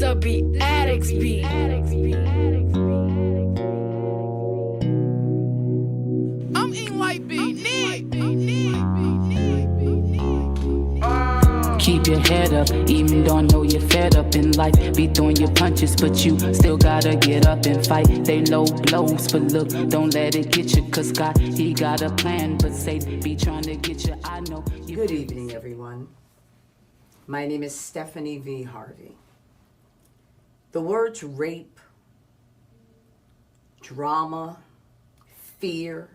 The beat addicts beat. I'm eating white beat. Keep your head up, even though I know you're fed up in life. Be throwing your punches, but you still gotta get up and fight. They low blows, but look, don't let it get you. Cause God, he got a plan, but say be trying to get you. I know you. Good evening, everyone. My name is Stephanie V. Harvey. The words rape, drama, fear,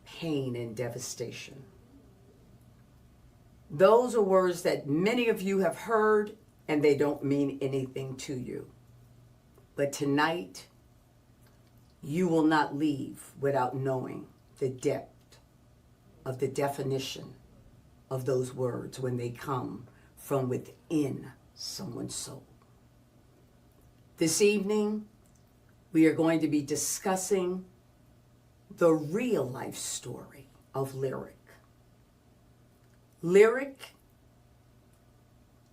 pain, and devastation. Those are words that many of you have heard, and they don't mean anything to you. But tonight, you will not leave without knowing the depth of the definition of those words when they come from within someone's soul. This evening, we are going to be discussing the real life story of Lyrik. Lyrik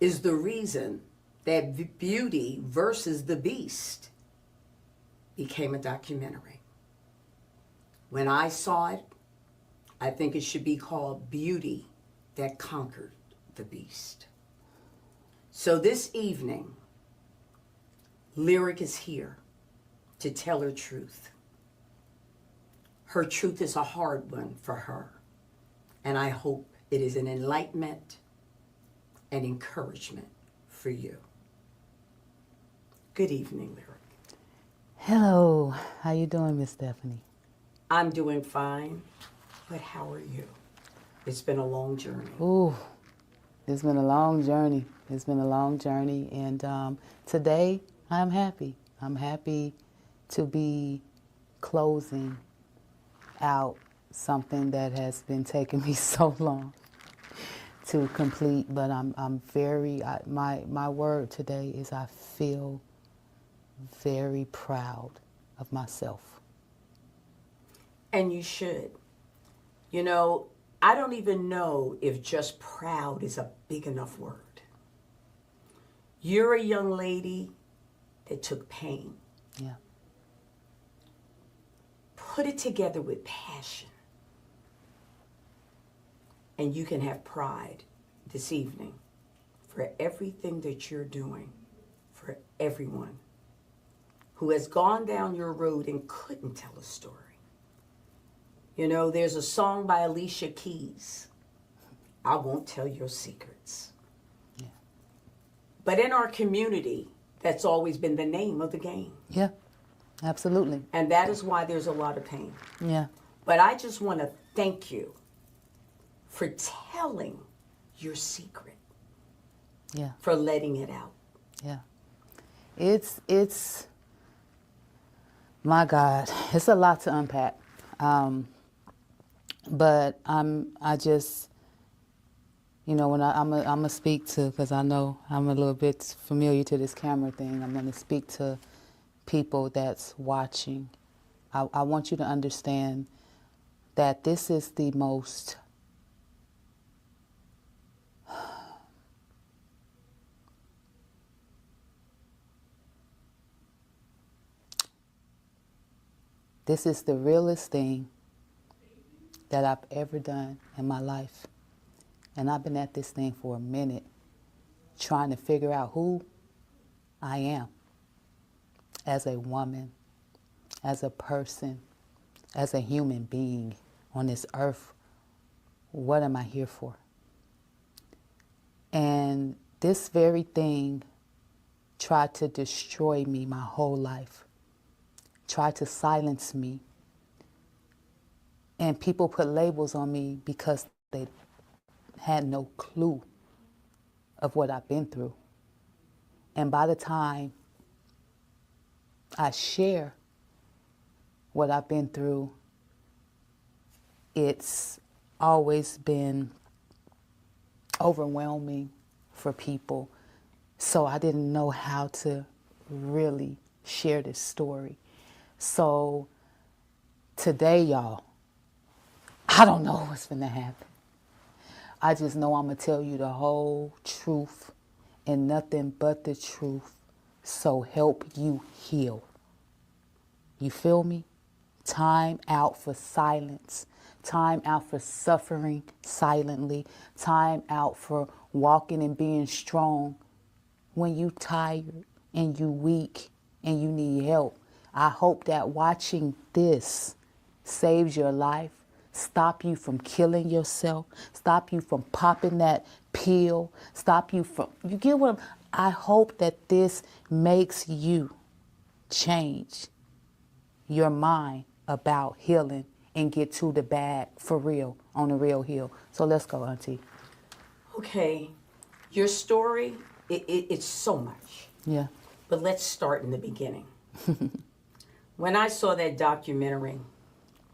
is the reason that Beauty versus the Beast became a documentary. When I saw it, I think it should be called Beauty That Conquered the Beast. So this evening, Lyrik is here to tell her truth. Her truth is a hard one for her, and I hope it is an enlightenment and encouragement for you. Good evening, Lyrik. Hello, how you doing, Miss Stephanie? I'm doing fine, but how are you? It's been a long journey. Ooh, it's been a long journey. It's been a long journey, and today I'm happy. I'm happy to be closing out something that has been taking me so long to complete, but I'm very, my word today is I feel very proud of myself. And you should. You know, I don't even know if just proud is a big enough word. You're a young lady that took pain. Yeah. Put it together with passion. And you can have pride this evening for everything that you're doing for everyone who has gone down your road and couldn't tell a story. You know, there's a song by Alicia Keys, I Won't Tell Your Secrets. Yeah. But in our community, that's always been the name of the game. Yeah, absolutely. And that is why there's a lot of pain. Yeah. But I just want to thank you for telling your secret. Yeah. For letting it out. Yeah. It's my God, it's a lot to unpack. But I just, you know, when I'm gonna speak to, because I know I'm a little bit familiar to this camera thing, I'm gonna speak to people that's watching. I want you to understand that this is the most this is the realest thing that I've ever done in my life. And I've been at this thing for a minute, trying to figure out who I am as a woman, as a person, as a human being on this earth. What am I here for? And this very thing tried to destroy me my whole life, tried to silence me. And people put labels on me because they had no clue of what I've been through. And by the time I share what I've been through, it's always been overwhelming for people. So I didn't know how to really share this story. So today, y'all, I don't know what's going to happen. I just know I'm going to tell you the whole truth and nothing but the truth so help you heal. You feel me? Time out for silence. Time out for suffering silently. Time out for walking and being strong when you tired and you weak and you need help. I hope that watching this saves your life, stop you from killing yourself, stop you from popping that pill, stop you from, you get what I hope that this makes you change your mind about healing and get to the bag for real, on the real heal. So let's go, Auntie. Okay, your story, it's so much. Yeah. But let's start in the beginning. When I saw that documentary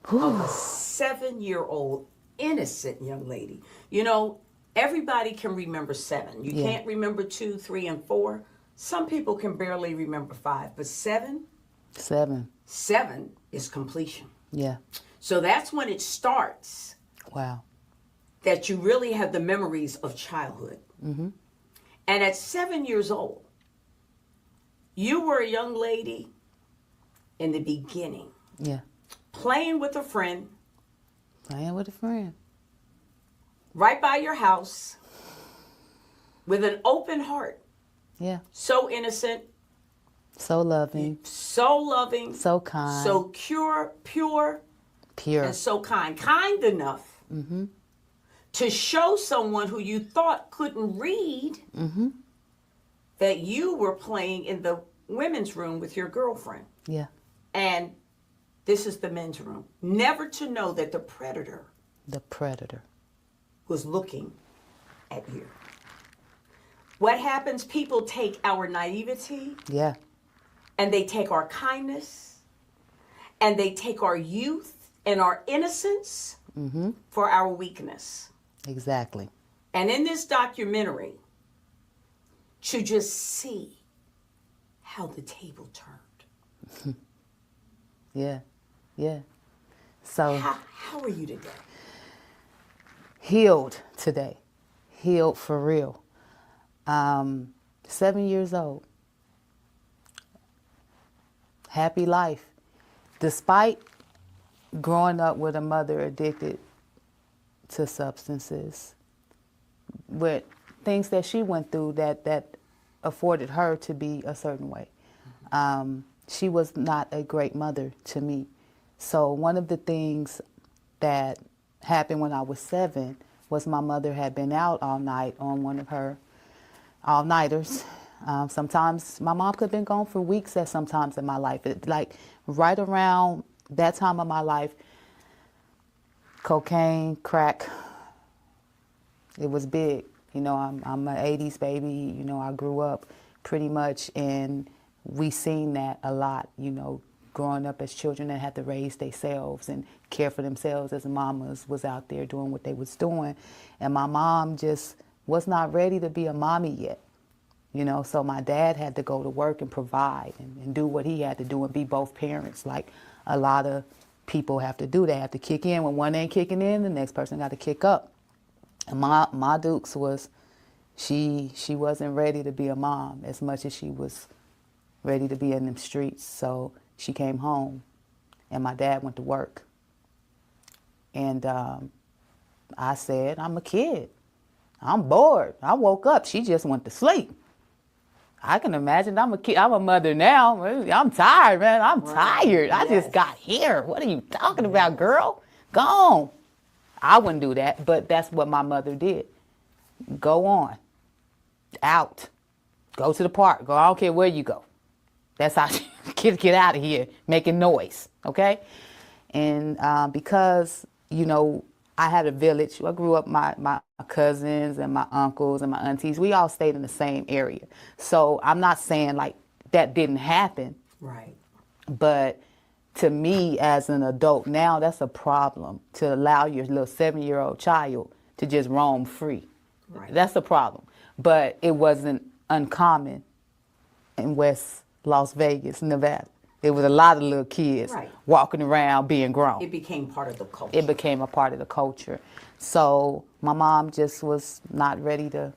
of a 7-year-old innocent young lady, you know, everybody can remember 7. You can't remember 2, 3, and 4. Some people can barely remember 5, but 7? 7 is completion. Yeah. So that's when it starts. Wow. That you really have the memories of childhood. Mm-hmm. And at 7 years old, you were a young lady in the beginning. Yeah. Playing with a friend. Playing with a friend. Right by your house. With an open heart. Yeah. So innocent. So loving. So loving. So kind. So pure. And so kind. Kind enough to show someone who you thought couldn't read that you were playing in the women's room with your girlfriend. Yeah. And this is the men's room. Never to know that the predator was looking at you. What happens? People take our naivety. Yeah. And they take our kindness. And they take our youth and our innocence for our weakness. Exactly. And in this documentary, to just see how the table turned. Yeah. Yeah. So how are you today? Healed today. Healed for real. 7 years old. Happy life. Despite growing up with a mother addicted to substances, with things that she went through that afforded her to be a certain way. She was not a great mother to me. So one of the things that happened when I was 7 was my mother had been out all night on one of her all-nighters. Sometimes my mom could have been gone for weeks at sometimes in my life. Like right around that time of my life, cocaine, crack, it was big. You know, I'm an 80s baby. You know, I grew up pretty much, and we seen that a lot, you know, growing up as children that had to raise themselves and care for themselves as mamas was out there doing what they was doing. And my mom just was not ready to be a mommy yet. You know, so my dad had to go to work and provide and do what he had to do and be both parents, like a lot of people have to do. They have to kick in. When one ain't kicking in, the next person got to kick up. And my Dukes was, she wasn't ready to be a mom as much as she was ready to be in them streets. So she came home, and my dad went to work. And I said, I'm a kid. I'm bored. I woke up. She just went to sleep. I can imagine. I'm a kid. I'm a mother now. I'm tired, man. I'm tired. I just got here. What are you talking about, girl? Go on. I wouldn't do that, but that's what my mother did. Go on. Out. Go to the park. Go. I don't care where you go. That's how get out of here, making noise, okay? And because, you know, I had a village. I grew up, my cousins and my uncles and my aunties, we all stayed in the same area. So I'm not saying like that didn't happen. Right. But to me as an adult now, that's a problem, to allow your little 7-year-old child to just roam free. Right. That's a problem. But it wasn't uncommon in West Las Vegas, Nevada. There was a lot of little kids walking around being grown. It became part of the culture. It became a part of the culture. So my mom just was not ready to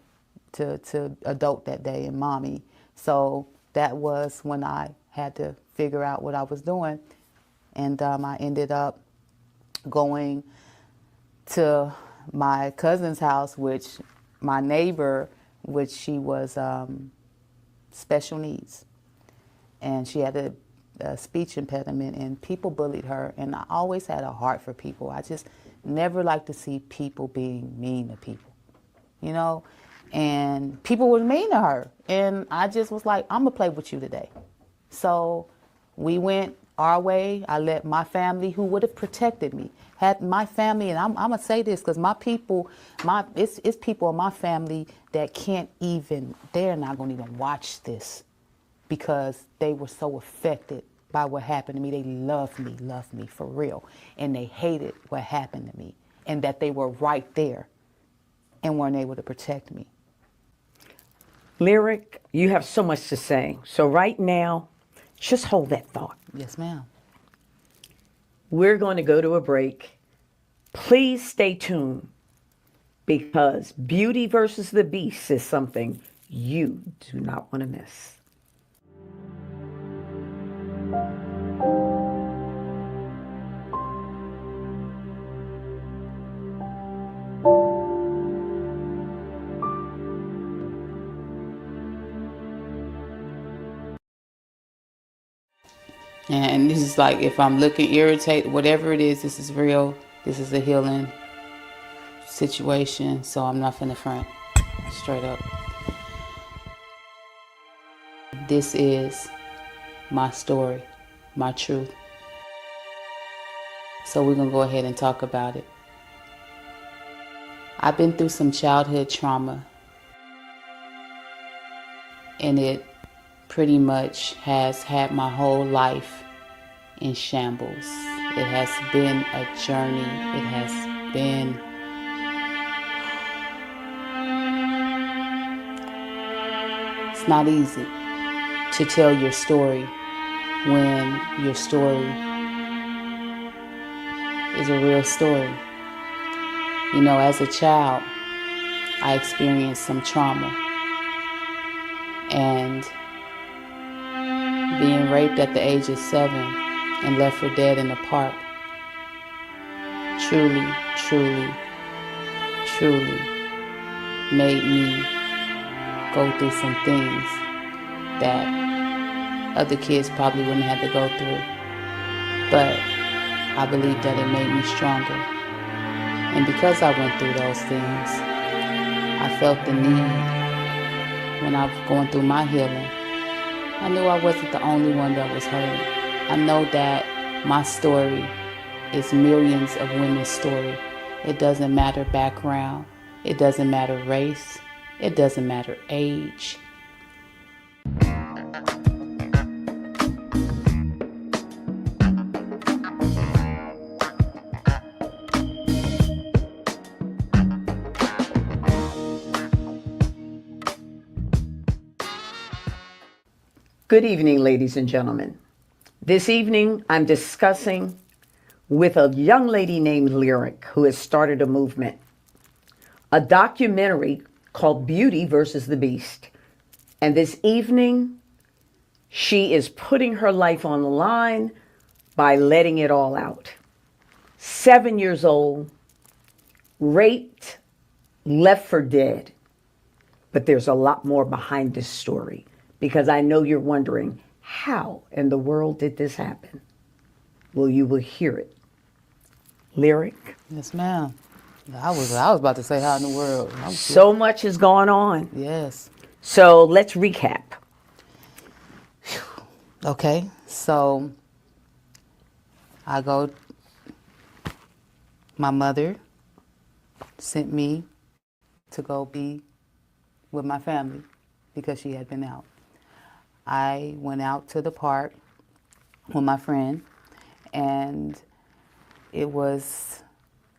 adult that day and mommy. So that was when I had to figure out what I was doing. And I ended up going to my cousin's house, which my neighbor, which she was special needs. And she had a speech impediment, and people bullied her. And I always had a heart for people. I just never liked to see people being mean to people, you know? And people were mean to her. And I just was like, I'm going to play with you today. So we went our way. I let my family, who would have protected me, had my family, and I'm going to say this because my people, it's people in my family that can't even, they're not going to even watch this because they were so affected by what happened to me. They loved me for real. And they hated what happened to me and that they were right there and weren't able to protect me. Lyrik, you have so much to say. So right now, just hold that thought. Yes, ma'am. We're going to go to a break. Please stay tuned because Beauty versus the Beast is something you do not want to miss. And this is like, if I'm looking irritated, whatever it is, this is real. This is a healing situation, so I'm not finna front, straight up. This is my story, my truth. So we're gonna go ahead and talk about it. I've been through some childhood trauma, and it pretty much has had my whole life in shambles. It has been a journey. It has been it's not easy to tell your story when your story is a real story. You know, as a child, I experienced some trauma, and being raped at the age of 7 and left for dead in the park truly made me go through some things that other kids probably wouldn't have to go through. But I believe that it made me stronger. And because I went through those things, I felt the need when I was going through my healing. I knew I wasn't the only one that was hurting. I know that my story is millions of women's story. It doesn't matter background. It doesn't matter race. It doesn't matter age. Good evening, ladies and gentlemen. This evening, I'm discussing with a young lady named Lyrik, who has started a movement, a documentary called Beauty versus the Beast. And this evening, she is putting her life on the line by letting it all out. 7 years old, raped, left for dead. But there's a lot more behind this story, because I know you're wondering, how in the world did this happen? Well, you will hear it. Lyrik? Yes, ma'am. I was about to say, how in the world? So much is going on. Yes. So let's recap. Okay, so my mother sent me to go be with my family because she had been out. I went out to the park with my friend, and it was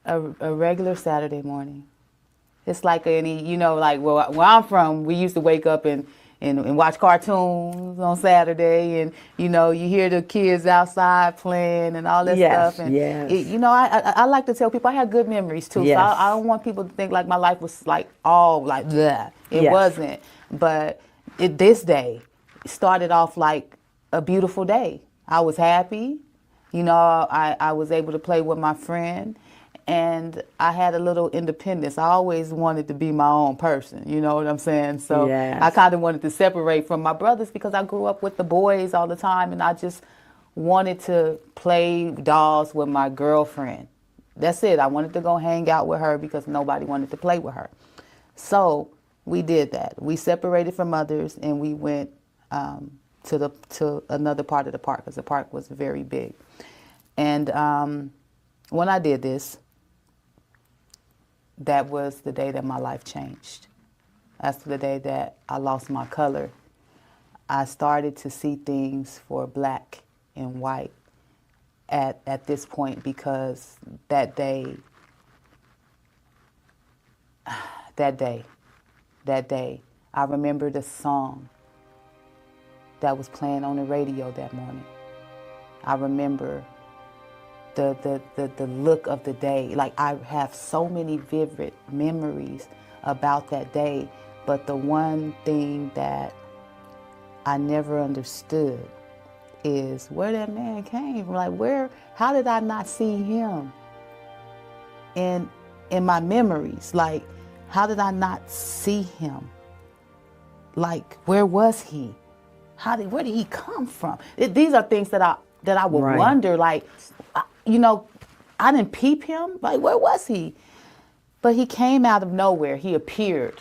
a regular Saturday morning. It's like any, like where I'm from, we used to wake up and watch cartoons on Saturday, and, you hear the kids outside playing and all that stuff. And, yes. I like to tell people I had good memories, too. Yes. So I don't want people to think like my life was like all like that. It wasn't. But this day, started off like a beautiful day. I was happy. You know, I was able to play with my friend, and I had a little independence. I always wanted to be my own person, you know what I'm saying? So Yes. I kind of wanted to separate from my brothers because I grew up with the boys all the time, and I just wanted to play dolls with my girlfriend. That's it. I wanted to go hang out with her because nobody wanted to play with her. So we did that. We separated from others, and we went to another part of the park because the park was very big. And when I did this, that was the day that my life changed. That's the day that I lost my color. I started to see things for black and white at this point, because that day, I remember the song that was playing on the radio that morning. I remember the look of the day. Like, I have so many vivid memories about that day, but the one thing that I never understood is where that man came from. Like, how did I not see him in my memories? Like, how did I not see him? Like, where was he? Where did he come from? These are things that I would Right. wonder, like, you know, I didn't peep him. Like, where was he? But he came out of nowhere. He appeared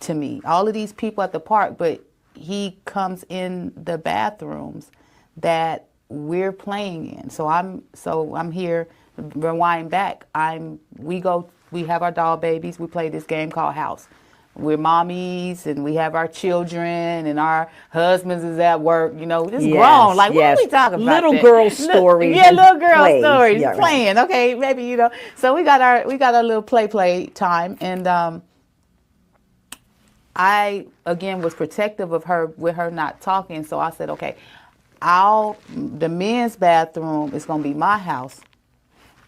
to me. All of these people at the park, but he comes in the bathrooms that we're playing in. So I'm here, rewind back. We have our doll babies. We play this game called House. We're mommies, and we have our children, and our husbands is at work. You know, it's Yes, grown. Like, yes. what are we talking about? Little that? girl stories Yeah, and little girl plays. stories, Yeah, right. playing. Okay, maybe, you know. So we got our little play time, and I again was protective of her with her not talking. So I said, okay, the men's bathroom is gonna be my house,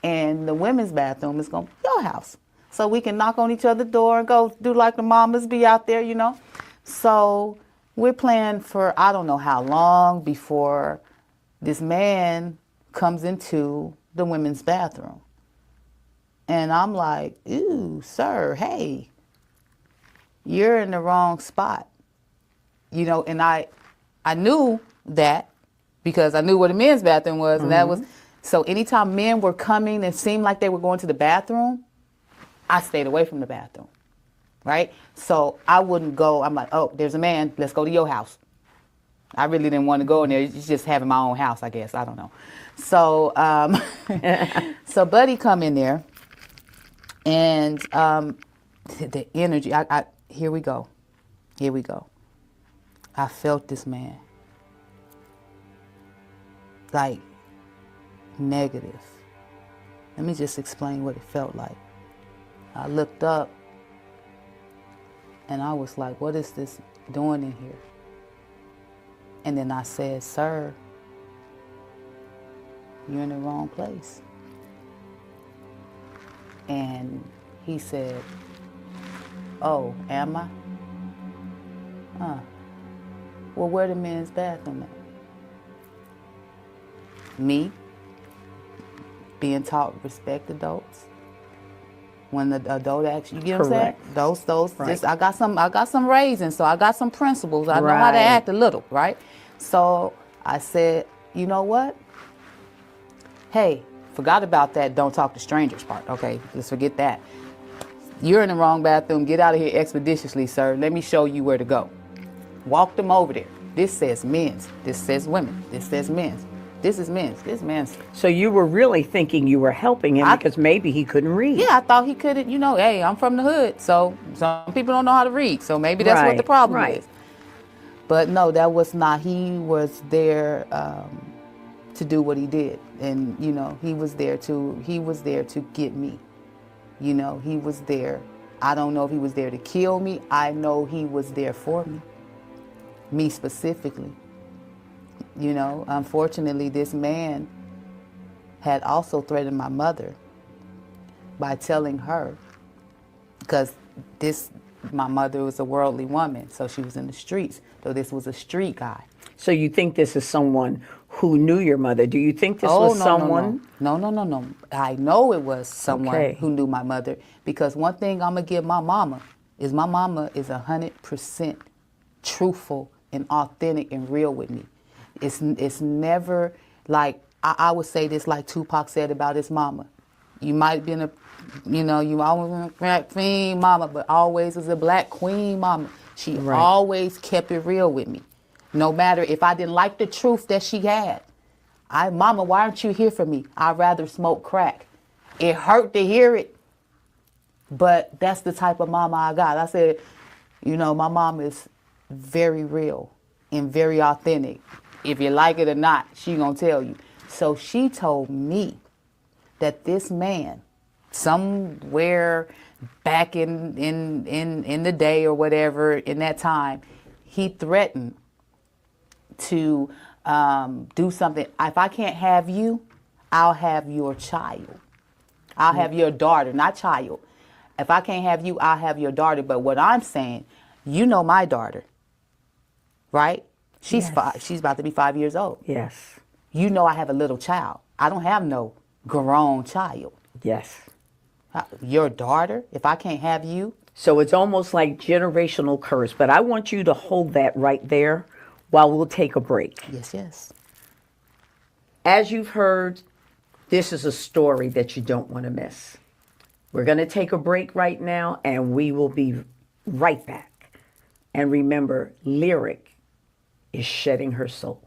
and the women's bathroom is gonna be your house. So we can knock on each other's door and go do like the mamas be out there, you know. So we're playing for I don't know how long before this man comes into the women's bathroom. And I'm like, ooh, sir, hey, you're in the wrong spot. You know, and I knew that because I knew where the men's bathroom was. And that was, so anytime men were coming and seemed like they were going to the bathroom, I stayed away from the bathroom, right? So I wouldn't go. I'm like, oh, there's a man. Let's go to your house. I really didn't want to go in there. It's just having my own house, I guess. I don't know. So, so Buddy come in there, and the energy. Here we go. I felt this man, like, negative. Let me just explain what it felt like. I looked up, and I was like, what is this doing in here? And then I said, sir, you're in the wrong place. And he said, oh, am I? Well, where the men's bathroom at? Me, being taught respect adults. When the adult asks you, get what I'm saying? Correct. Those. Right. Just, I got some raisins, so I got some principles. I know how to Right. act a little, right? So I said, you know what? Hey, forgot about that don't talk to strangers part. Okay, let's forget that. You're in the wrong bathroom. Get out of here expeditiously, sir. Let me show you where to go. Walked them over there. This says men's. This says women. This says men's. This is men's. This men's. So you were really thinking you were helping him because maybe he couldn't read. Yeah, I thought he couldn't, you know, hey, I'm from the hood, so some people don't know how to read, so maybe that's what the Right, problem right. is. But no, that was not. He was there to do what he did, and you know, he was there to get me. You know, he was there. I don't know if he was there to kill me. I know he was there for me specifically. You know, unfortunately, this man had also threatened my mother by telling her, because this my mother was a worldly woman, so she was in the streets. So this was a street guy. So you think this is someone who knew your mother? Do you think this was someone? No. I know it was someone Okay. who knew my mother, because one thing I'm gonna give my mama is 100% truthful and authentic and real with me. It's never like I would say this like Tupac said about his mama. You might have been you always been a black queen mama, but always was a black queen mama. She Right. always kept it real with me. No matter if I didn't like the truth that she had. Mama, why aren't you here for me? I'd rather smoke crack. It hurt to hear it, but that's the type of mama I got. I said, my mom is very real and very authentic. If you like it or not, she gonna tell you. So she told me that this man, somewhere back in the day or whatever, in that time, he threatened to do something. If I can't have you, I'll have your child. I'll have your daughter, not child. If I can't have you, I'll have your daughter. But what I'm saying, my daughter, right? She's Yes. She's about to be 5 years old. Yes. I have a little child. I don't have no grown child. Yes. Your daughter, if I can't have you. So it's almost like generational curse. But I want you to hold that right there while we'll take a break. Yes. As you've heard, this is a story that you don't want to miss. We're going to take a break right now, and we will be right back. And remember, Lyrik is shedding her soul.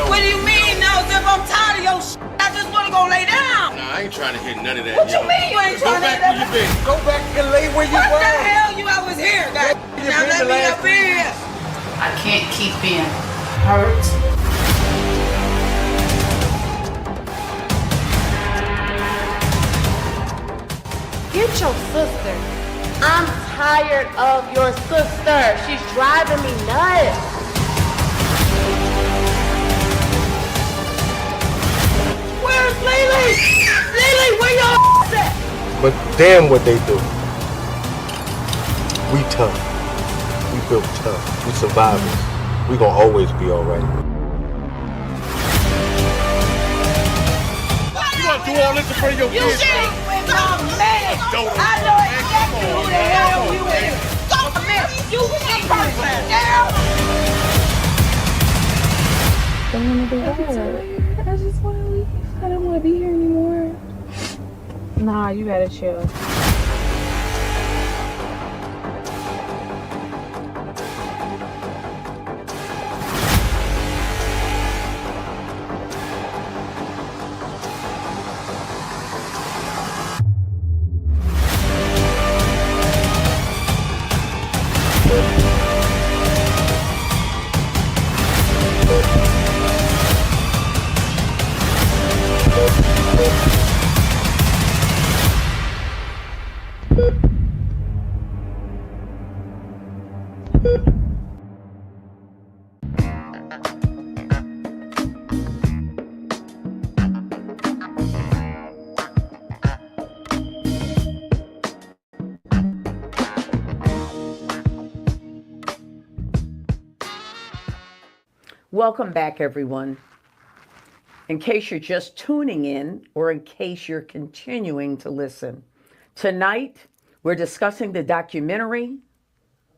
What do you mean, no? If I'm tired of your shit, I just want to go lay down. Nah, I ain't trying to hear none of that. What you mean you ain't Go trying to back hear where you that? been. Go back and lay where you What the were. hell you I was here, guys? You Now been let the me last- up in here. I can't keep being hurt. Get your sister. I'm tired of your sister. She's driving me nuts. Where's Lily? Lily, where your at? But damn what they do. We tough. We built tough. We survivors. We gonna always be alright. You gonna do all this in front of your You kids? shit with my man. I know exactly who the hell you is. Come here. You ain't person, girl. I just want to leave. I don't want to be here anymore. Nah, you gotta chill. Welcome back, everyone. In case you're just tuning in or in case you're continuing to listen, tonight we're discussing the documentary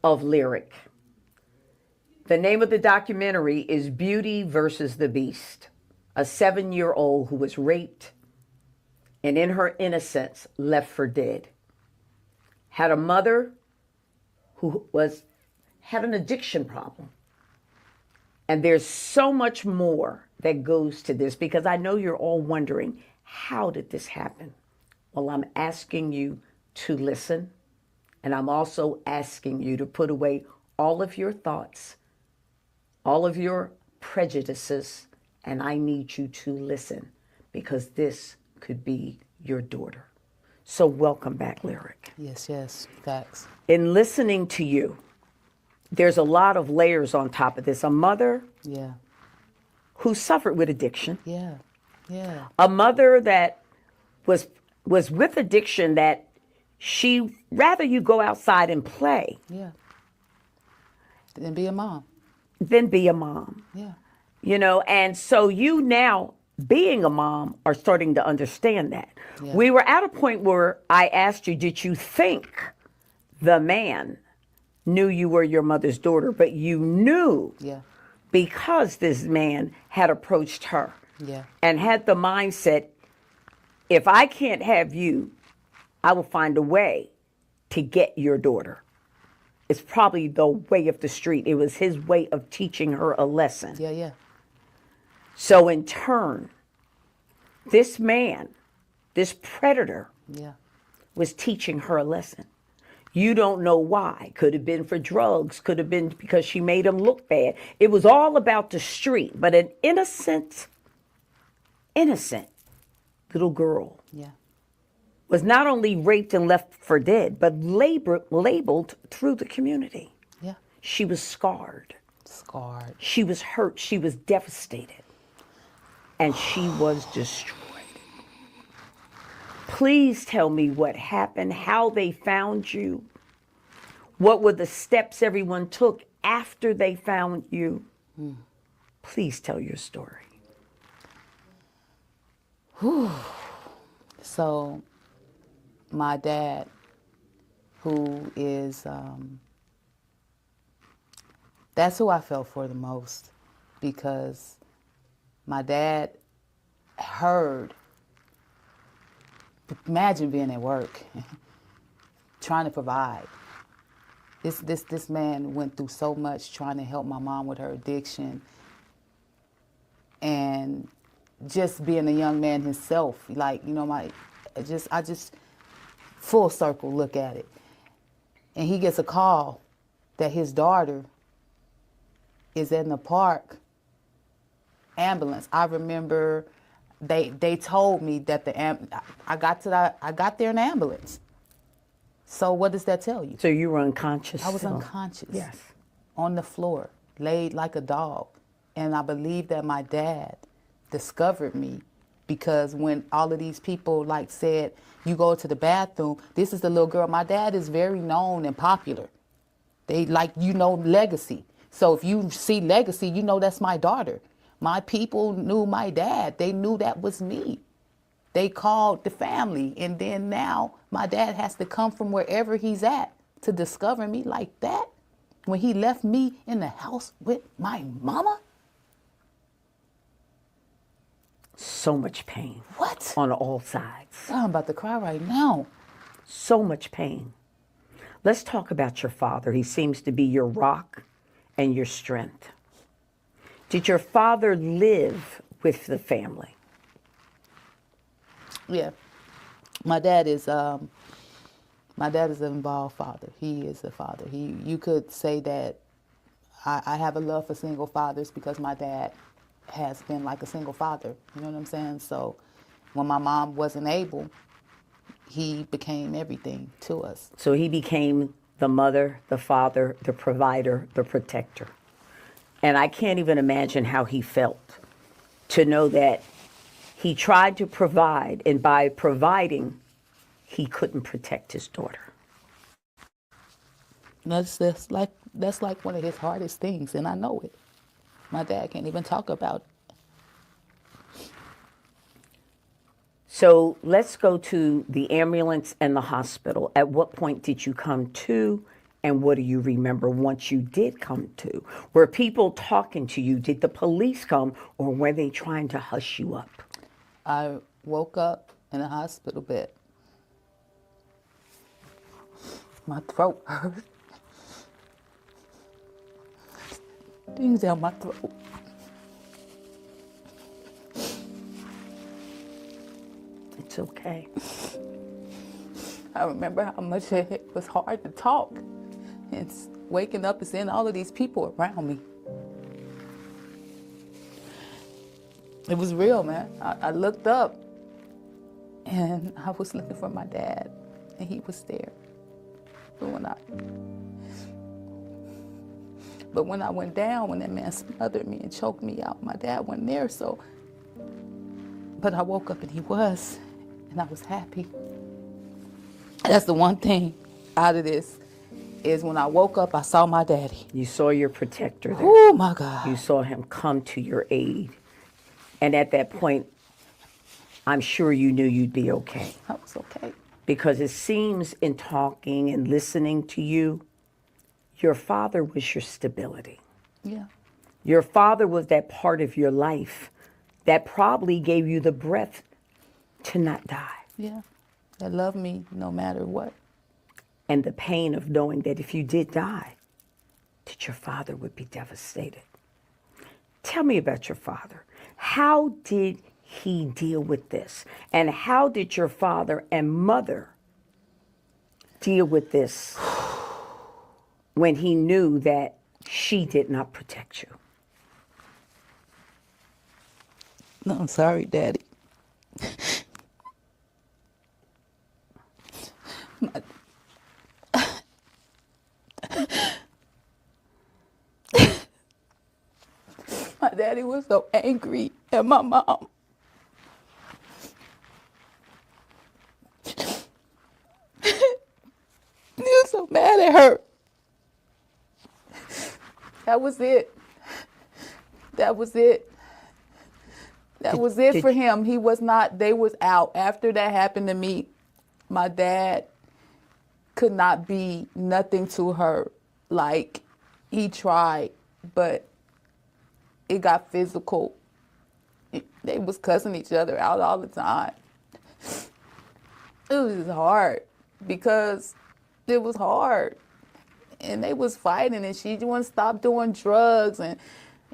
of Lyrik. The name of the documentary is Beauty versus the Beast, a 7-year-old who was raped and in her innocence left for dead. had a mother who had an addiction problem. And there's so much more that goes to this, because I know you're all wondering, how did this happen? Well, I'm asking you to listen, and I'm also asking you to put away all of your thoughts, all of your prejudices, and I need you to listen, because this could be your daughter. So welcome back, Lyrik. Yes, yes, facts. In listening to you, there's a lot of layers on top of this. A mother Yeah, who suffered with addiction, yeah, yeah, a mother that was with addiction, that she rather you go outside and play yeah. And be a mom. than be a mom. Yeah, You know, and so you now, being a mom, are starting to understand that. Yeah. We were at a point where I asked you, did you think the man knew you were your mother's daughter? But you knew yeah, because this man had approached her yeah, and had the mindset, if I can't have you, I will find a way to get your daughter. It's probably the way of the street. It was his way of teaching her a lesson. yeah, yeah. So in turn, this man, this predator, Yeah, was teaching her a lesson. You don't know why. Could have been for drugs, could have been because she made him look bad. It was all about the street. But an innocent little girl yeah, was not only raped and left for dead, but labeled through the community. yeah. She was scarred. Scarred. She was hurt. She was devastated. And she was destroyed. Please tell me what happened, how they found you. What were the steps everyone took after they found you? Please tell your story. So, my dad, who is, that's who I felt for the most, because my dad heard, imagine being at work, trying to provide. This man went through so much trying to help my mom with her addiction, and just being a young man himself, like, you know, I just full circle look at it. And he gets a call that his daughter is in the park, ambulance. I remember they told me that I got there in the ambulance. So what does that tell you? So you were unconscious? I was still? unconscious. Yes. On the floor, laid like a dog. And I believe that my dad discovered me, because when all of these people like said, you go to the bathroom, this is the little girl. My dad is very known and popular. They like, you know, Legacy. So if you see Legacy, you know that's my daughter. My people knew my dad. They knew that was me. They called the family. And then now my dad has to come from wherever he's at to discover me like that, when he left me in the house with my mama. So much pain. What? On all sides. I'm about to cry right now. So much pain. Let's talk about your father. He seems to be your rock and your strength. Did your father live with the family? Yeah. My dad is an involved father. He is a father. You could say that I have a love for single fathers, because my dad has been like a single father. You know what I'm saying? So when my mom wasn't able, he became everything to us. So he became the mother, the father, the provider, the protector. And I can't even imagine how he felt to know that he tried to provide, and by providing, he couldn't protect his daughter. That's like one of his hardest things, and I know it. My dad can't even talk about it. So let's go to the ambulance and the hospital. At what point did you come to, and what do you remember once you did come to? Were people talking to you? Did the police come, or were they trying to hush you up? I woke up in a hospital bed. My throat hurt. Things down my throat. It's okay. I remember how much it was hard to talk. It's waking up and seeing all of these people around me. It was real, man. I looked up and I was looking for my dad and he was there. But when I went down, when that man smothered me and choked me out, my dad wasn't there, but I woke up and he was, and I was happy. That's the one thing out of this, is when I woke up, I saw my daddy. You saw your protector there. Oh my God. You saw him come to your aid. And at that point, I'm sure you knew you'd be okay. I was okay. Because it seems in talking and listening to you, your father was your stability. Yeah. Your father was that part of your life that probably gave you the breath to not die. Yeah. That loved me no matter what. And the pain of knowing that if you did die, that your father would be devastated. Tell me about your father. How did he deal with this? And how did your father and mother deal with this when he knew that she did not protect you? No, I'm sorry, Daddy. My daddy was so angry at my mom. He was so mad at her. That was it. That was it. That was it for him. He was not, they was out. After that happened to me, my dad could not be nothing to her. Like, he tried, but it got physical. They was cussing each other out all the time. It was just hard because it was hard. And they was fighting and she wouldn't stop doing drugs and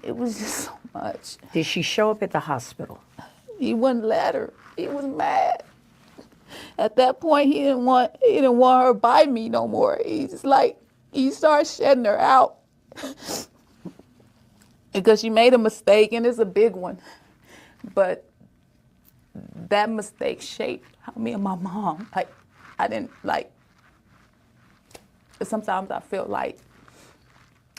it was just so much. Did she show up at the hospital? He wouldn't let her. He was mad. At that point, he didn't want her by me no more. He started shutting her out because she made a mistake, and it's a big one. But that mistake shaped how me and my mom, sometimes I feel like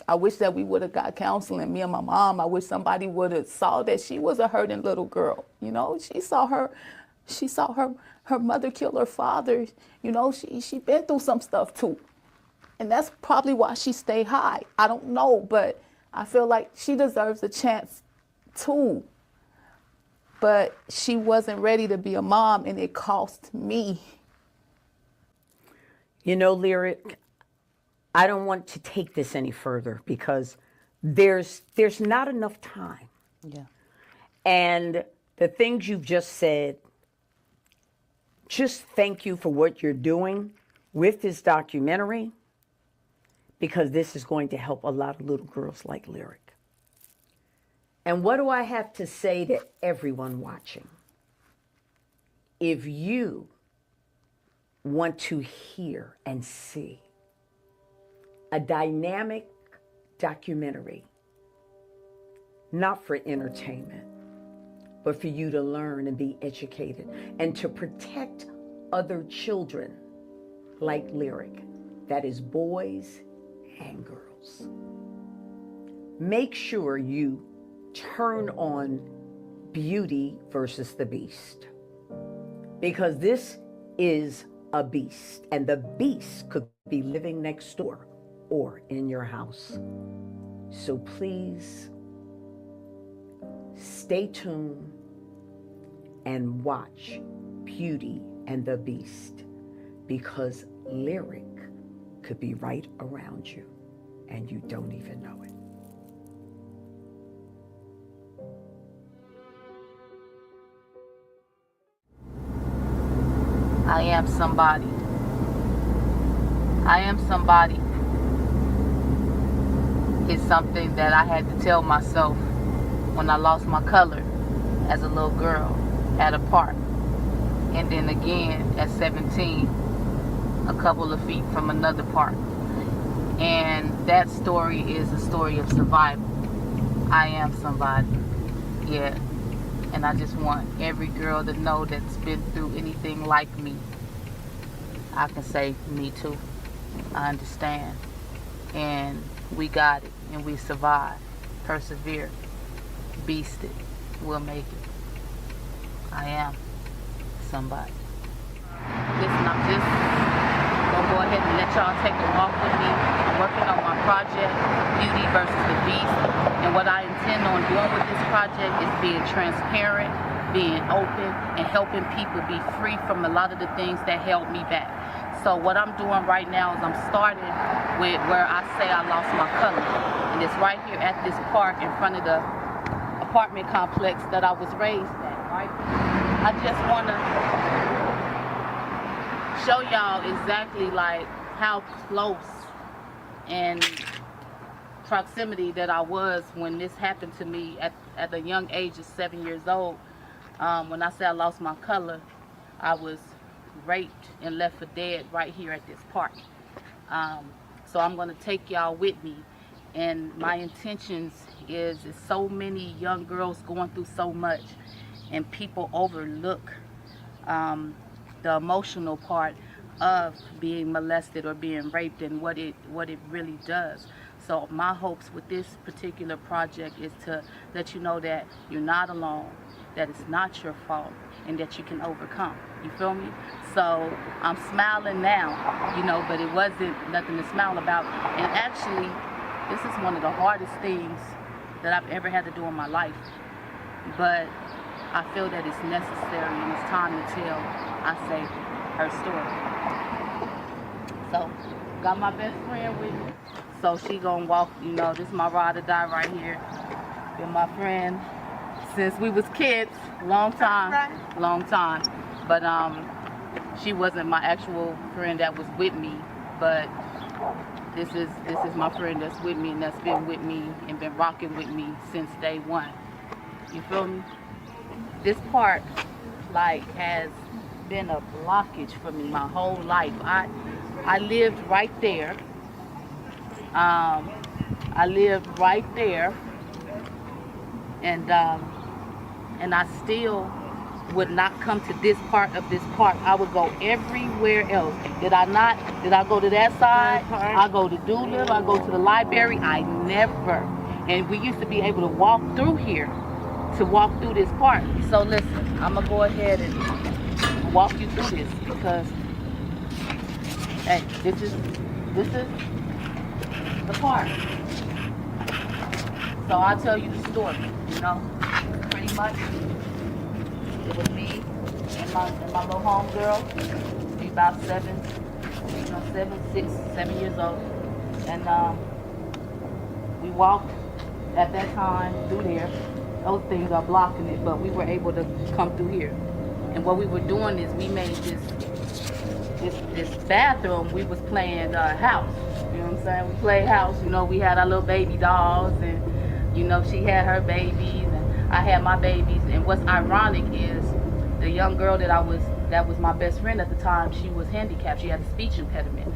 I wish that we would have got counseling, me and my mom. I wish somebody would have saw that she was a hurting little girl. You know, she saw her mother kill her father. You know, she been through some stuff too. And that's probably why she stayed high. I don't know, but I feel like she deserves a chance too. But she wasn't ready to be a mom, and it cost me. You know, Lyrik, I don't want to take this any further because there's not enough time. Yeah. And the things you've just said, just thank you for what you're doing with this documentary, because this is going to help a lot of little girls like Lyrik. And what do I have to say to everyone watching? If you want to hear and see a dynamic documentary, not for entertainment, but for you to learn and be educated and to protect other children like Lyrik, that is boys and girls, make sure you turn on Beauty versus the Beast, because this is a beast, and the beast could be living next door or in your house. So please stay tuned and watch Beauty and the Beast, because Lyrik could be right around you and you don't even know it. I am somebody. I am somebody is something that I had to tell myself when I lost my color as a little girl at a park. And then again at 17, a couple of feet from another park. And that story is a story of survival. I am somebody. Yeah. And I just want every girl to know that's been through anything like me. I can say me too. I understand. And we got it. And we survived. Persevere. Beasted. We'll make it. I am somebody. Listen, I'm just gonna go ahead and let y'all take a walk with me. I'm working on my project, Beauty versus the Beast. And what I intend on doing with this project is being transparent, being open, and helping people be free from a lot of the things that held me back. So what I'm doing right now is I'm starting with where I say I lost my color. And it's right here at this park in front of the apartment complex that I was raised at, right? I just want to show y'all exactly like how close and proximity that I was when this happened to me at a young age of 7 years old. When I say I lost my color, I was raped and left for dead right here at this park. So I'm going to take y'all with me. And my intentions is so many young girls going through so much, and people overlook the emotional part of being molested or being raped and what it really does. So my hopes with this particular project is to let you know that you're not alone, that it's not your fault, and that you can overcome. You feel me? So I'm smiling now, you know, but it wasn't nothing to smile about. And actually, this is one of the hardest things that I've ever had to do in my life. But I feel that it's necessary and it's time to tell, I say, her story. So, got my best friend with me. So she gonna walk, you know, this is my ride or die right here. Been my friend since we was kids, long time. But she wasn't my actual friend that was with me, but this is my friend that's with me and that's been with me and been rocking with me since day one. You feel me? This park, like, has been a blockage for me my whole life. I lived right there. I lived right there, and I still would not come to this part of this park. I would go everywhere else. Did I go to that side? I go to Doolittle, I go to the library. I never. And we used to be able to walk through here, to walk through this park. So listen, I'm gonna go ahead and walk you through this because, hey, this is the park. So I'll tell you the story, you know, pretty much. It was me and my little homegirl. She about 7 years old. And we walked at that time through there. Those things are blocking it, but we were able to come through here. And what we were doing is we made this bathroom. We was playing house. You know what I'm saying? We played house. You know, we had our little baby dolls, and you know, she had her babies, and I had my babies. And what's ironic is the young girl that was my best friend at the time, she was handicapped. She had a speech impediment.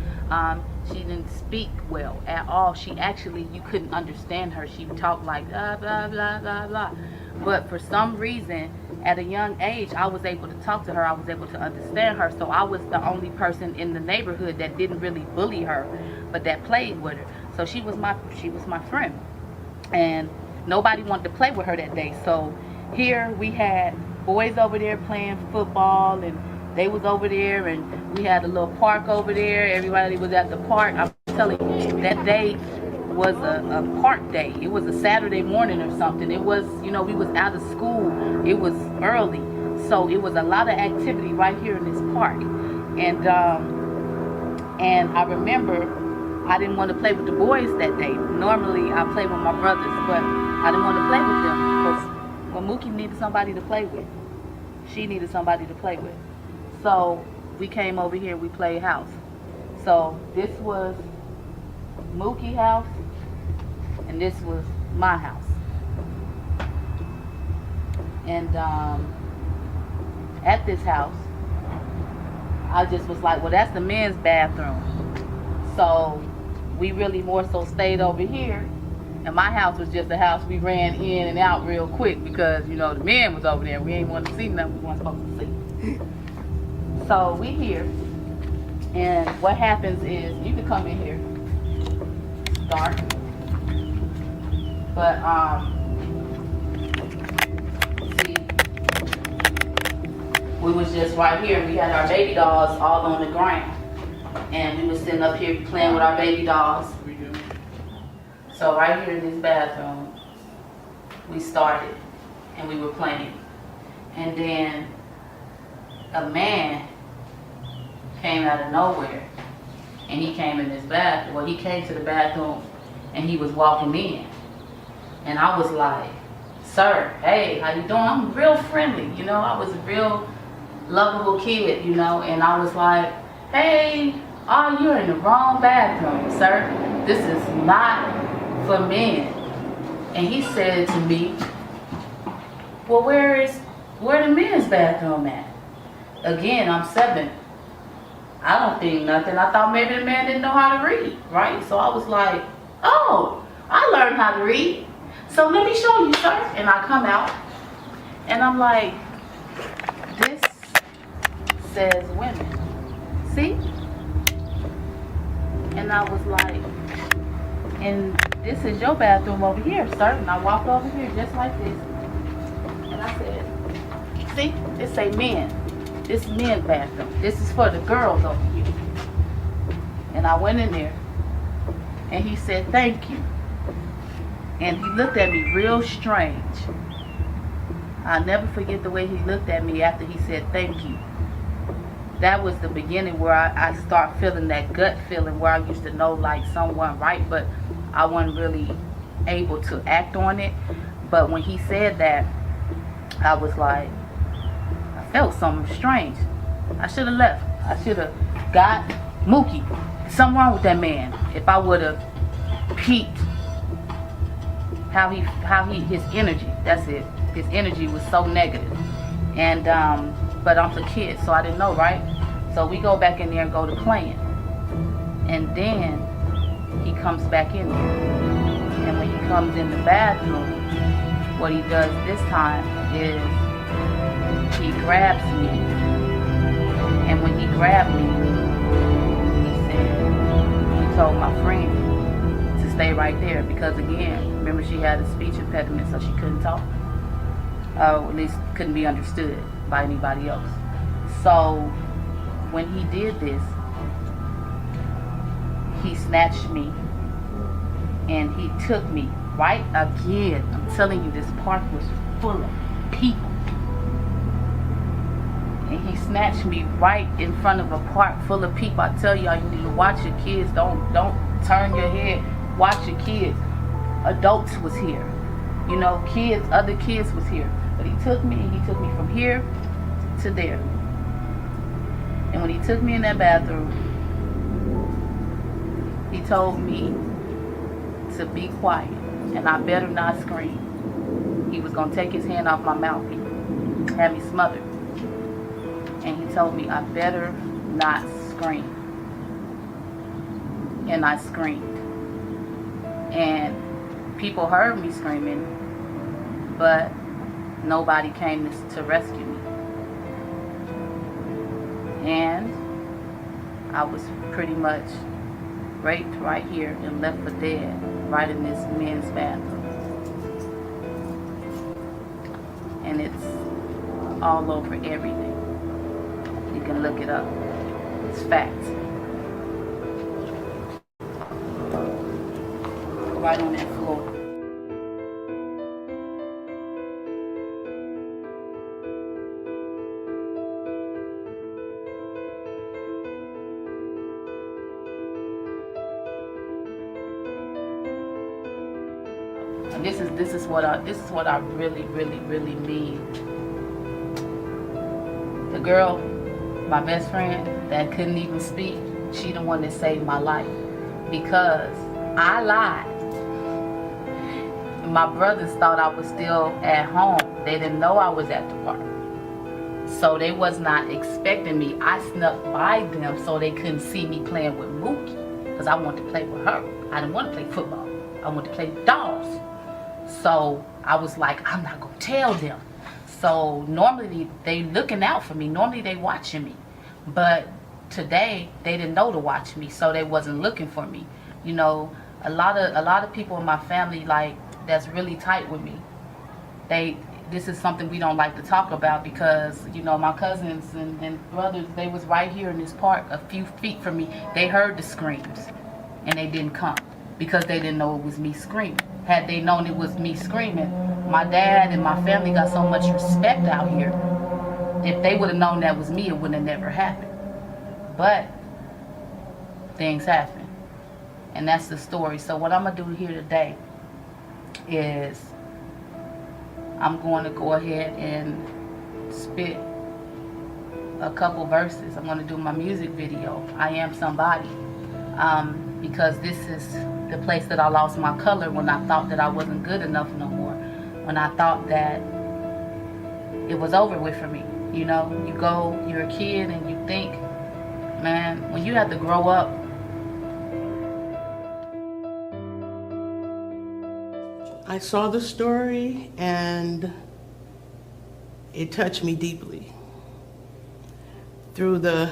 She didn't speak well at all. She actually, you couldn't understand her. She talked like blah, blah, blah, blah, blah. But for some reason, at a young age, I was able to talk to her. I was able to understand her. So I was the only person in the neighborhood that didn't really bully her, but that played with her. So she was my friend. And nobody wanted to play with her that day. So here we had boys over there playing football, and they was over there, and we had a little park over there. Everybody was at the park. I'm telling you, that day was a park day. It was a Saturday morning or something. It was, you know, we was out of school. It was early. So it was a lot of activity right here in this park. And I remember I didn't want to play with the boys that day. Normally I play with my brothers, but I didn't want to play with them because when Mookie needed somebody to play with, she needed somebody to play with. So we came over here, we played house. So this was Mookie's house, and this was my house. And at this house, I just was like, well, that's the men's bathroom. So we really more so stayed over here. And my house was just a house we ran in and out real quick because, you know, the men was over there. We ain't want to see nothing we weren't supposed to see. So we here. And what happens is, you can come in here. It's dark. But, see, we was just right here. We had our baby dolls all on the ground. And we was sitting up here playing with our baby dolls. So right here in this bathroom, we started and we were playing. And then a man came out of nowhere and he came in this bathroom. Well, he came to the bathroom and he was walking in. And I was like, sir, hey, how you doing? I'm real friendly, you know, I was a real lovable kid, you know, and I was like, hey, oh, you're in the wrong bathroom, sir. This is not for men. And he said to me, well, where the men's bathroom at? Again, I'm 7. I don't think nothing. I thought maybe the man didn't know how to read, right? So I was like, oh, I learned how to read. So let me show you, sir. And I come out and I'm like, this says women. See? And I was like, and this is your bathroom over here, sir. And I walked over here just like this. And I said, see, it say men. This is men's bathroom. This is for the girls over here. And I went in there and he said, thank you. And he looked at me real strange. I'll never forget the way he looked at me after he said, thank you. That was the beginning where I start feeling that gut feeling where I used to know like someone right, but I wasn't really able to act on it. But when he said that, I was like, I felt something strange. I should have left. I should have got Mookie. Something wrong with that man. If I would have peeped how his energy, that's it. His energy was so negative. And but I'm a kid, so I didn't know, right? So we go back in there and go to playing. And then he comes back in there. And when he comes in the bathroom, what he does this time is he grabs me. And when he grabbed me, he said, he told my friend to stay right there. Because again, remember she had a speech impediment, so she couldn't talk. Or at least couldn't be understood by anybody else. So when he did this, he snatched me and he took me right again. I'm telling you, this park was full of people. And he snatched me right in front of a park full of people. I tell y'all, you need to watch your kids. Don't turn your head. Watch your kids. Adults was here. You know, kids, other kids was here. But he took me from here to there. And when he took me in that bathroom, he told me to be quiet and I better not scream. He was going to take his hand off my mouth. He had me smothered. And he told me I better not scream. And I screamed. And people heard me screaming, but nobody came to rescue me. And I was pretty much raped right here and left for dead right in this men's bathroom. And it's all over everything. You can look it up. It's facts. Right on that floor. And this is what I really mean. The girl, my best friend that couldn't even speak, she the one that saved my life, because I lied. My brothers thought I was still at home. They didn't know I was at the park. So they was not expecting me. I snuck by them so they couldn't see me playing with Mookie, because I wanted to play with her. I didn't want to play football. I wanted to play with dolls. So I was like, I'm not going to tell them. So normally they looking out for me. Normally they watching me. But today they didn't know to watch me, so they wasn't looking for me. You know, a lot of people in my family, like, that's really tight with me. This is something we don't like to talk about, because, you know, my cousins and brothers, they was right here in this park a few feet from me. They heard the screams and they didn't come because they didn't know it was me screaming. Had they known it was me screaming, my dad and my family got so much respect out here. If they would have known that was me, it would have never happened. But things happen, and that's the story. So what I'm gonna do here today is I'm going to go ahead and spit a couple verses. I'm going to do my music video, I Am Somebody, because this is the place that I lost my color, when I thought that I wasn't good enough no more, when I thought that it was over with for me. You know, you're a kid and you think, man, when you have to grow up. I saw the story and it touched me deeply. Through the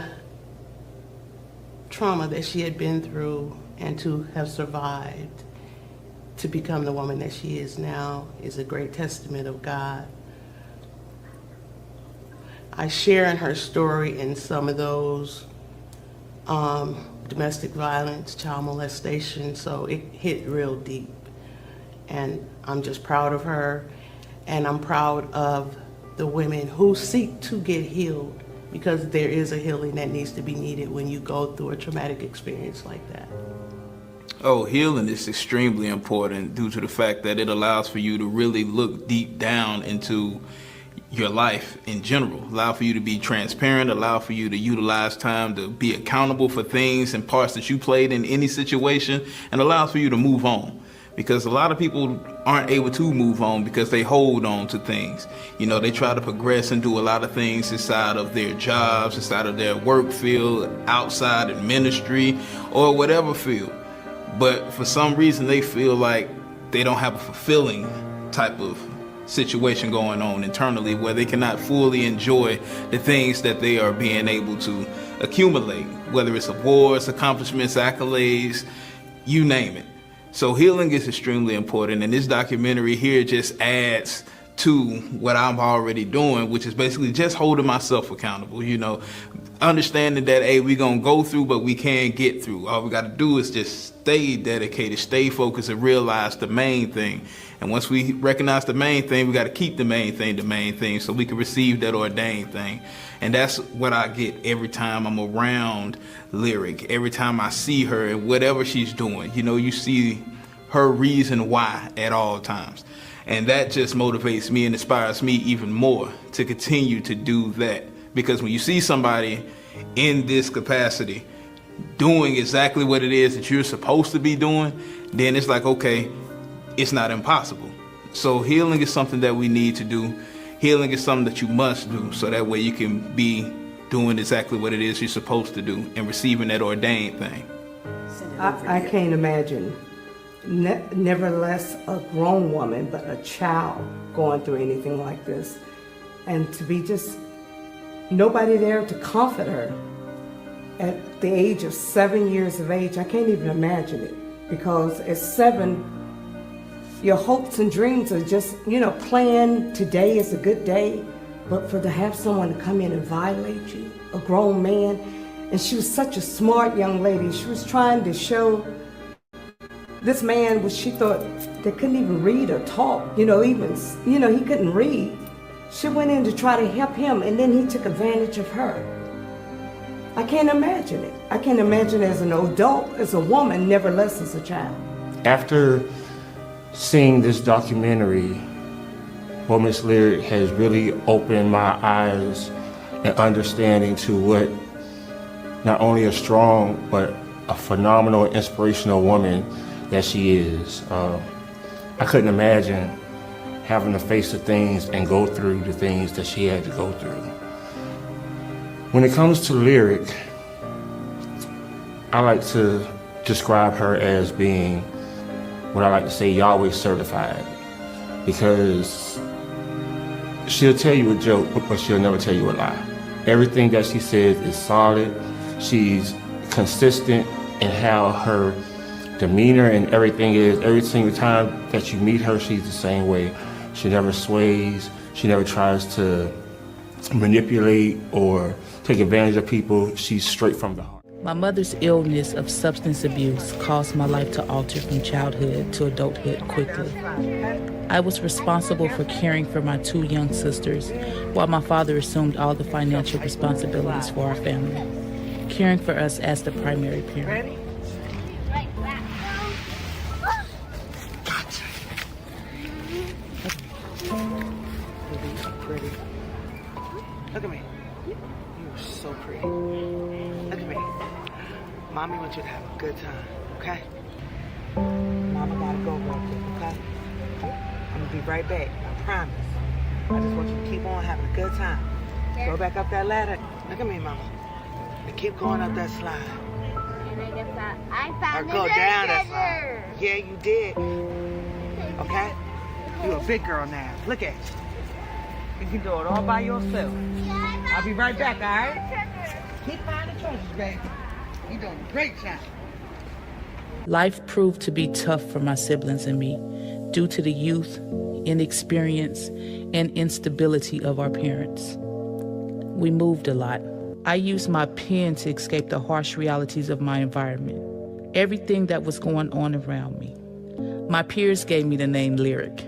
trauma that she had been through, and to have survived to become the woman that she is now is a great testament of God. I share in her story in some of those domestic violence, child molestation, so it hit real deep. And I'm just proud of her, and I'm proud of the women who seek to get healed, because there is a healing that needs to be needed when you go through a traumatic experience like that. Oh, healing is extremely important due to the fact that it allows for you to really look deep down into your life in general, allow for you to be transparent, allow for you to utilize time to be accountable for things and parts that you played in any situation, and allows for you to move on. Because a lot of people aren't able to move on because they hold on to things. You know, they try to progress and do a lot of things inside of their jobs, inside of their work field, outside in ministry, or whatever field. But for some reason, they feel like they don't have a fulfilling type of situation going on internally, where they cannot fully enjoy the things that they are being able to accumulate, whether it's awards, accomplishments, accolades, you name it. So healing is extremely important, and this documentary here just adds to what I'm already doing, which is basically just holding myself accountable, you know, understanding that, hey, we're going to go through, but we can get through. All we got to do is just stay dedicated, stay focused, and realize the main thing. And once we recognize the main thing, we got to keep the main thing so we can receive that ordained thing. And that's what I get every time I'm around Lyrik, every time I see her and whatever she's doing. You know, you see her reason why at all times. And that just motivates me and inspires me even more to continue to do that. Because when you see somebody in this capacity doing exactly what it is that you're supposed to be doing, then it's like, okay, it's not impossible. So healing is something that we need to do. Healing is something that you must do, so that way you can be doing exactly what it is you're supposed to do and receiving that ordained thing. I can't imagine, nevertheless a grown woman, but a child going through anything like this. And to be just nobody there to comfort her at the age of 7 years of age. I can't even imagine it, because at 7, your hopes and dreams are just, you know, plan today is a good day, but to have someone to come in and violate you, a grown man. And she was such a smart young lady. She was trying to show this man what she thought that couldn't even read or talk, he couldn't read. She went in to try to help him, and then he took advantage of her. I can't imagine it. I can't imagine as an adult, as a woman, nevertheless as a child. After seeing this documentary, well, Miss Lyrik has really opened my eyes and understanding to what not only a strong, but a phenomenal, inspirational woman that she is. I couldn't imagine having to face the things and go through the things that she had to go through. When it comes to Lyrik, I like to describe her as being what I like to say Yahweh certified, because she'll tell you a joke, but she'll never tell you a lie. Everything that she says is solid. She's consistent in how her demeanor and everything is. Every single time that you meet her, she's the same way. She never sways. She never tries to manipulate or take advantage of people. She's straight from the heart. My mother's illness of substance abuse caused my life to alter from childhood to adulthood quickly. I was responsible for caring for my 2 young sisters, while my father assumed all the financial responsibilities for our family, caring for us as the primary parent. Pretty. Look at me. You are so pretty. Look at me. Mommy wants you to have a good time, okay? Mama gotta go real quick, okay? I'm gonna be right back, I promise. I just want you to keep on having a good time. Go back up that ladder. Look at me, Mama. And keep going up that slide. Or go down that slide. Yeah, you did. Okay? You're a big girl now. Look at you. You can do it all by yourself. I'll be right back, all right? Keep finding treasures, baby. You're doing a great job. Life proved to be tough for my siblings and me due to the youth, inexperience, and instability of our parents. We moved a lot. I used my pen to escape the harsh realities of my environment, everything that was going on around me. My peers gave me the name Lyrik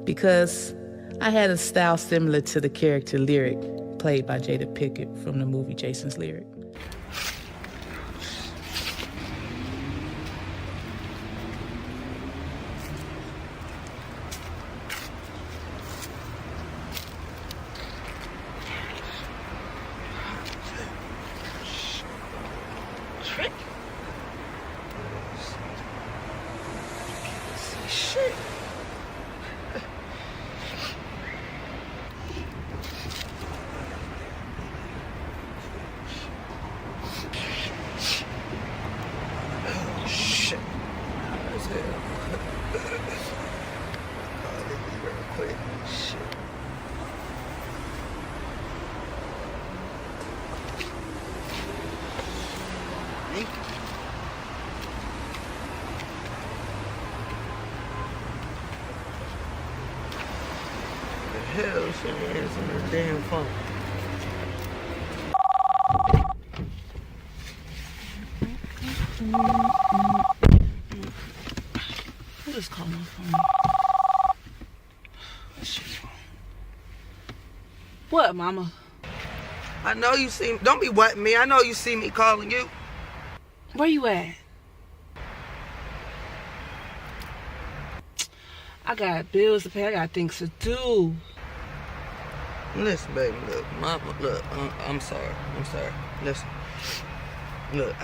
because I had a style similar to the character Lyrik, played by Jada Pinkett from the movie Jason's Lyric. Shit. Oh, shit. As hell. Oh, they be real quick. Shit. Thank you. Hell, shit is in the damn phone. Who just called my phone? What, Mama? I know you see me. Don't be wetting me. I know you see me calling you. Where you at? I got bills to pay. I got things to do. Listen, baby, look, Mama, look, I'm sorry. Listen, look,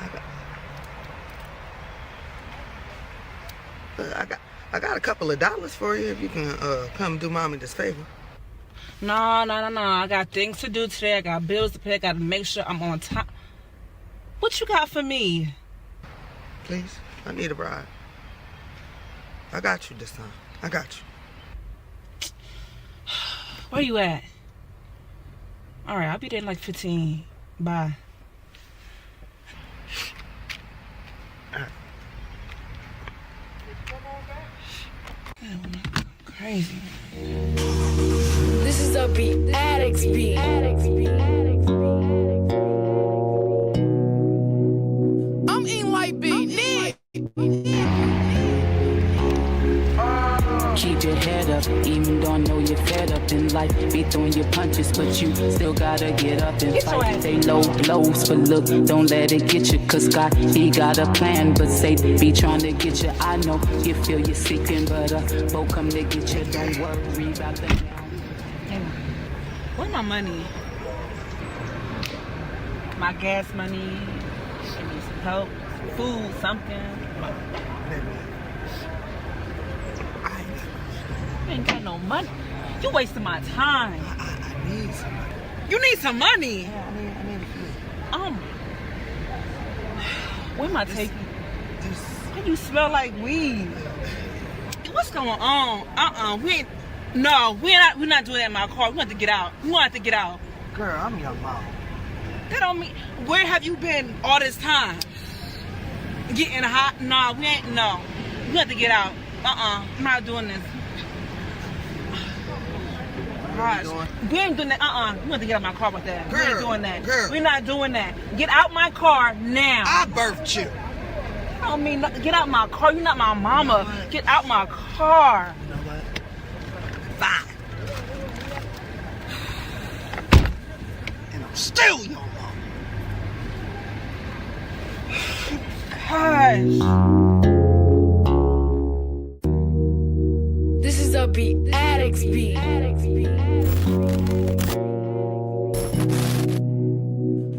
I got a couple of dollars for you if you can come do Mommy this favor. No. I got things to do today. I got bills to pay. I got to make sure I'm on time. What you got for me? Please, I need a ride. I got you this time. I got you. Where you at? All right, I'll be there in like 15. Bye. All right. Crazy. This is a beat, Addicts beat. I'm eating white beat. Keep your head up, even though I know you're fed up in life. Be throwing your punches, but you still gotta get up and fight. They low blows, but look, don't let it get you. Cause God, He got a plan, but Satan be trying to get you. I know you feel you're seeking, but both come to get you. Don't worry about them. Where's my money? my gas money. I need some help, some food, something. You ain't got no money. You wasting my time. I need some money. You need some money? Yeah, I need a few. Where am I taking? Why you smell like weed? What's going on? We're not doing that in my car. We want to get out. We want to get out. Girl, I'm your mom. That don't mean. Where have you been all this time? Getting hot? No, we ain't. No, we have to get out. I'm not doing this. Gosh, we ain't doing that. We have to get out of my car with that. Girl, we ain't doing that. Girl. We're not doing that. Get out my car now. I birthed you. I don't mean get out my car. You're not my mama. You know, get out my car. You know what? Fine. And I'm still your mom. Gosh. This is a beat, Addicts beat.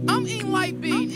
I'm eating like beat.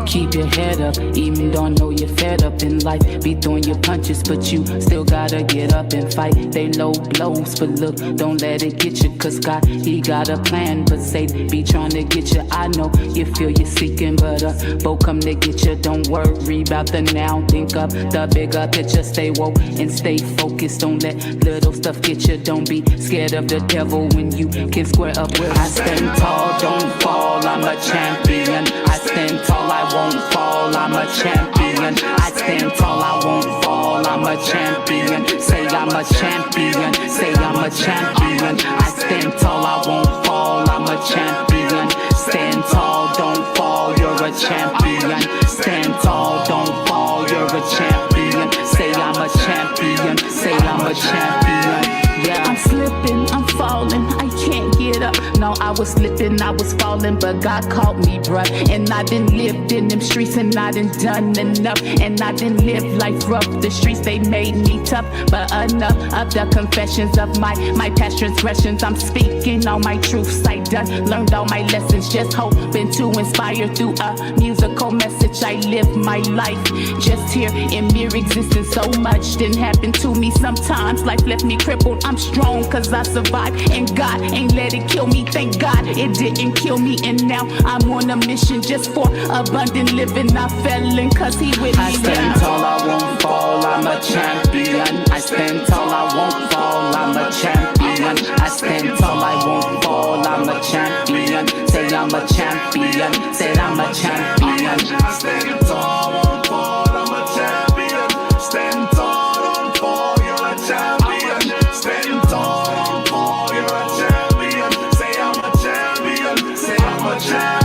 Keep your head up, even though I know you're fed up in life. Be throwing your punches, but you still gotta get up and fight. They low blows, but look, don't let it get you. Cause God, He got a plan, but Satan be trying to get you. I know you feel you're seeking, but both come to get you. Don't worry about the now, think up the bigger picture. Stay woke and stay focused. Don't let little stuff get you. Don't be scared of the devil when you can square up with. I stand tall, don't fall, I'm a champion. I stand tall, I won't fall, I'm a champion. I stand tall, I won't fall, I'm a champion. Say I'm a champion, say I'm a champion. I stand tall, I won't fall, I'm a champion. Stand tall, don't fall, you're a champion. Stand tall, don't fall, you're a champion. Say I'm a champion, say I'm a champion. Yeah, I'm slipping, I'm falling, I can't get up. No, I was slipping, I was falling, but God caught me, bruh. And I done lived in them streets, and I done done enough. And I done lived life rough. The streets, they made me tough, but enough of the confessions of my past transgressions. I'm speaking all my truths, I done learned all my lessons. Just hoping to inspire through a musical message. I live my life just here in mere existence. So much didn't happen to me. Sometimes life left me crippled. I'm strong cause I survived, and God ain't let it kill me. Thank God it didn't kill me. And now I'm on a mission just for abundant living. I fell in cause He with me. I stand tall, I won't fall, I'm a champion. I stand tall, I won't fall, I'm a champion. I stand tall, I won't fall, I'm a champion. Say I'm a champion, say I'm a champion. I stand tall, I won't fall, I'm a champion. Stand tall, don't fall, you're a champion. Stand tall, don't fall, you're a champion. Say I'm a champion, say I'm a champion.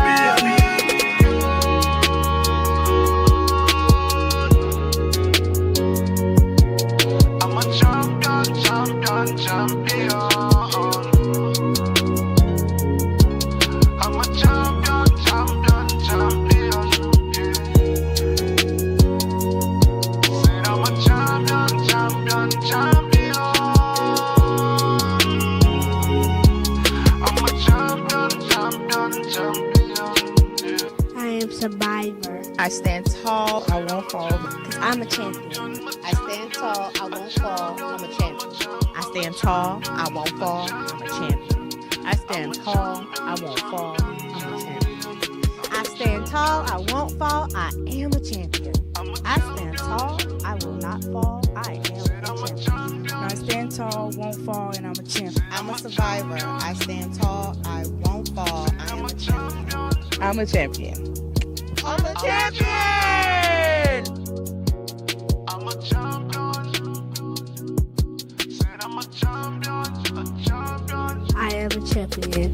I'm a champion, champion, champion. I'm a champion, champion, champion. Said I'm a champion, champion, champion. I'm a champion, champion, champion. I am survivor. I stand tall, I won't fall. Cause I'm a champion. I stand tall, I won't fall. I'm a champion. I stand tall, I won't fall. I'm a champion. I stand tall, I won't fall. I'm a champion. I stand tall, I won't fall. I am a champion. I stand tall, I will not fall. I am a champion. I stand tall, won't fall, and I'm a champion. I'm a survivor. I stand tall, I won't fall. I am a champion. I'm a champion. I'm a champion! I'm a champion. Said I'm a champion, a champion. I am a champion.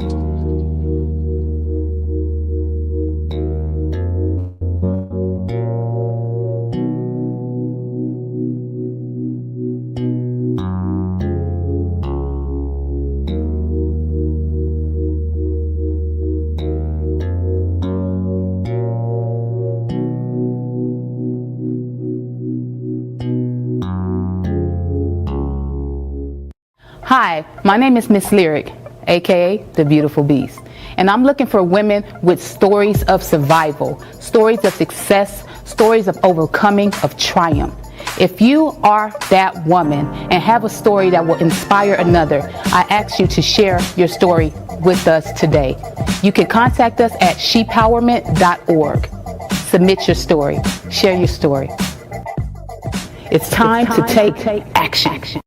Hi, my name is Miss Lyrik, aka the Beautiful Beast. And I'm looking for women with stories of survival, stories of success, stories of overcoming, of triumph. If you are that woman and have a story that will inspire another, I ask you to share your story with us today. You can contact us at shepowerment.org. Submit your story. Share your story. It's time to take action.